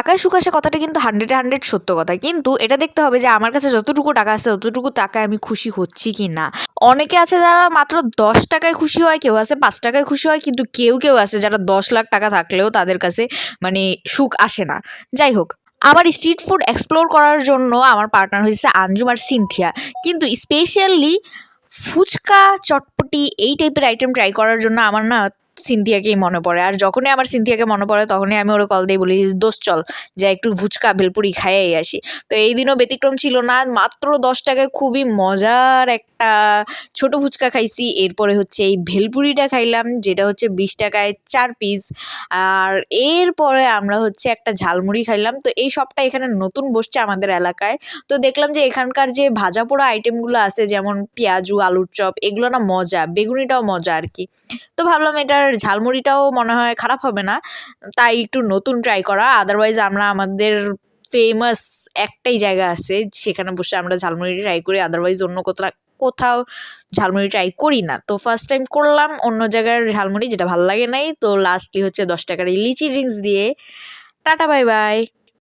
টাকায় সুখ আসে কথাটা কিন্তু 100-এ 100 সত্য কথা, কিন্তু এটা দেখতে হবে যে আমার কাছে যতটুকু টাকা আছে ততটুকু টাকায় আমি খুশি হচ্ছি কি না। অনেকে আছে যারা মাত্র 10 টাকায় খুশি হয়, কেউ আছে 5 টাকায় খুশি হয়, কিন্তু কেউ আছে যারা 10 লাখ টাকা থাকলেও তাদের কাছে মানে সুখ আসে না। যাই হোক, আমার স্ট্রিট ফুড এক্সপ্লোর করার জন্য আমার পার্টনার হয়েছে আঞ্জুম আর সিনথিয়া, কিন্তু স্পেশালি ফুচকা, চটপটি এই টাইপের আইটেম ট্রাই করার জন্য আমার না সিনথিয়াকেই মনে পড়ে। আর যখনই আমার সিনথিয়াকে মনে পড়ে তখনই আমি ওরা কল দিয়ে বলি, দোস্ত চল যা একটু ফুচকা ভেলপুরি খাইয়েই আসি। তো এই দিনও ব্যতিক্রম ছিল না, মাত্র 10 টাকায় খুবই মজার একটা ছোট ফুচকা খাইছি। এরপরে হচ্ছে এই ভেলপুরিটা খাইলাম, যেটা হচ্ছে 20 টাকায় 4 পিস। আর এরপরে আমরা হচ্ছে একটা ঝালমুড়ি খাইলাম। তো এই সবটা এখানে নতুন বসছে আমাদের এলাকায়। তো দেখলাম যে এখানকার যে ভাজা পোড়া আইটেমগুলো আছে, যেমন পেঁয়াজু, আলুর চপ, এগুলো না মজা, বেগুনিটাও মজা আর কি। তো ভাবলাম এটার ঝালমুড়িটাও মনে হয় খারাপ হবে না, তাই একটু নতুন ট্রাই করা। আদারওয়াইজ আমরা আমাদের ফেমাস একটাই জায়গা আছে, সেখানে বসে আমরা ঝালমুড়ি ট্রাই করি, আদারওয়াইজ অন্য কোথাও ঝালমুড়ি ট্রাই করি না। তো ফার্স্ট টাইম করলাম অন্য জায়গার ঝালমুড়ি, যেটা ভালো লাগে নাই। তো লাস্টলি হচ্ছে 10 টাকার এই লিচি ড্রিঙ্কস দিয়ে টাটা বাই বাই।